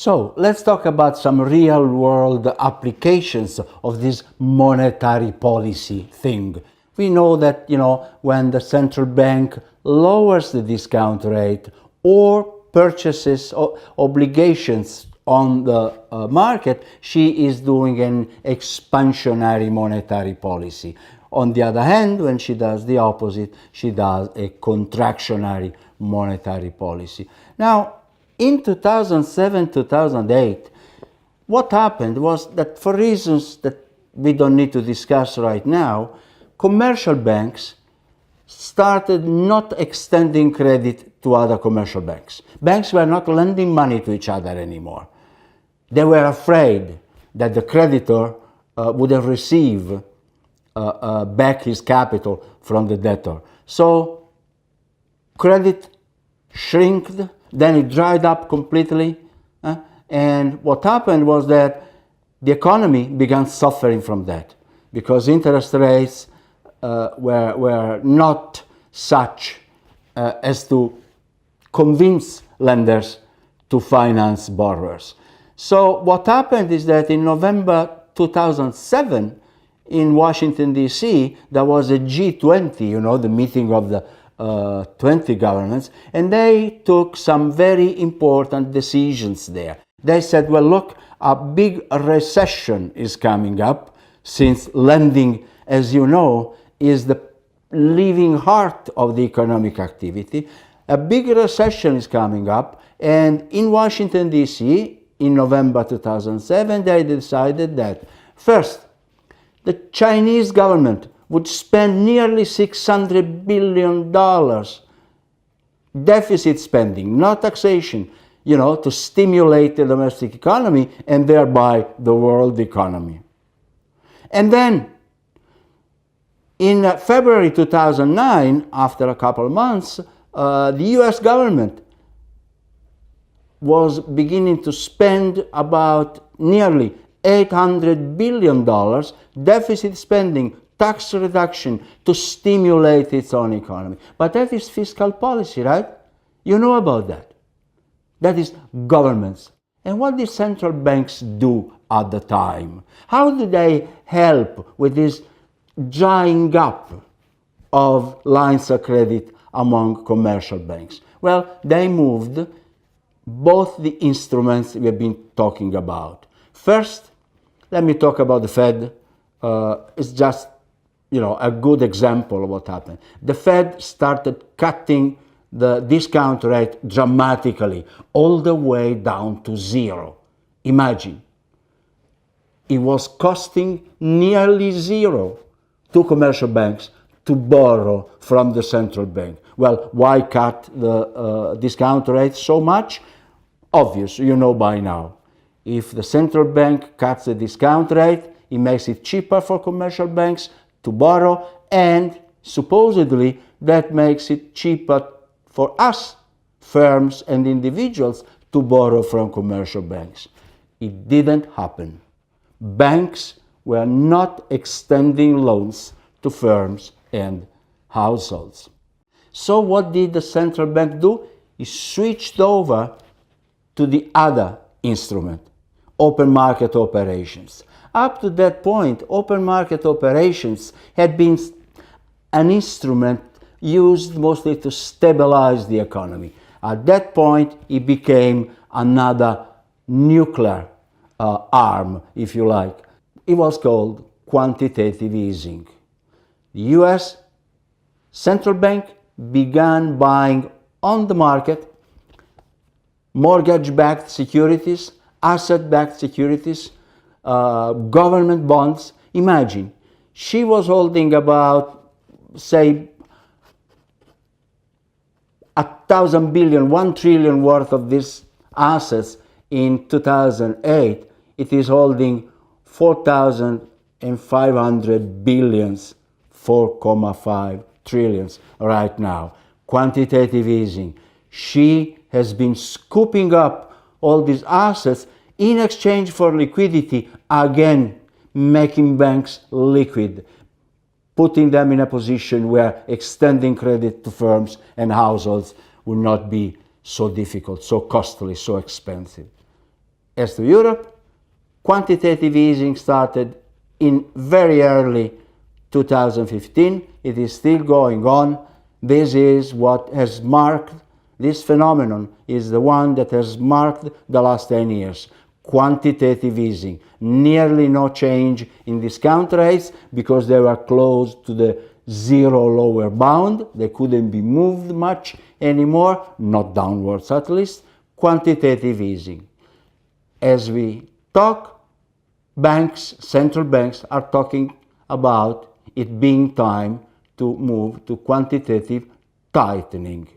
So let's talk about some real-world applications of this monetary policy thing. We know that, when the central bank lowers the discount rate or purchases obligations on the market, she is doing an expansionary monetary policy. On the other hand, when she does the opposite, she does a contractionary monetary policy. Now, in 2007-2008, what happened was that, for reasons that we don't need to discuss right now, commercial banks started not extending credit to other commercial banks. Banks were not lending money to each other anymore. They were afraid that the creditor would have received back his capital from the debtor. So credit shrinked, then it dried up completely, and what happened was that the economy began suffering from that because interest rates were not such as to convince lenders to finance borrowers. So what happened is that in November 2007, in Washington, D.C., there was a G20, the meeting of the 20 governments, and they took some very important decisions there. They said, well, look, a big recession is coming up, since lending, as you know, is the living heart of the economic activity. A big recession is coming up, and in Washington, D.C., in November 2007, they decided that, first, the Chinese government would spend nearly $600 billion deficit spending, not taxation, to stimulate the domestic economy and thereby the world economy. And then, in February 2009, after a couple of months, the US government was beginning to spend about nearly $800 billion deficit spending, tax reduction to stimulate its own economy. But that is fiscal policy, right? You know about that. That is governments. And what did central banks do at the time? How did they help with this drying up of lines of credit among commercial banks? Well, they moved both the instruments we have been talking about. First, let me talk about the Fed. It's just, a good example of what happened. The Fed started cutting the discount rate dramatically, all the way down to zero. Imagine. It was costing nearly zero to commercial banks to borrow from the central bank. Well, why cut the discount rate so much? Obvious, you know by now. If the central bank cuts the discount rate, it makes it cheaper for commercial banks to borrow, and supposedly that makes it cheaper for us, firms and individuals, to borrow from commercial banks. It didn't happen. Banks were not extending loans to firms and households. So what did the central bank do? It switched over to the other instrument, open market operations. Up to that point, open market operations had been an instrument used mostly to stabilize the economy. At that point, it became another nuclear arm, if you like. It was called quantitative easing. The US central bank began buying on the market mortgage-backed securities, asset-backed securities, government bonds. Imagine, she was holding about, say, 1,000 billion, 1 trillion worth of these assets in 2008. It is holding 4,500 billions, 4.5 trillions right now. Quantitative easing. She has been scooping up all these assets in exchange for liquidity, again making banks liquid, putting them in a position where extending credit to firms and households will not be so difficult, so costly, so expensive. As to Europe, quantitative easing started in very early 2015. It is still going on. This is what has marked, this phenomenon is the one that has marked the last 10 years. Quantitative easing. Nearly no change in discount rates because they were close to the zero lower bound. They couldn't be moved much anymore, not downwards at least. Quantitative easing. As we talk, banks, central banks are talking about it being time to move to quantitative tightening.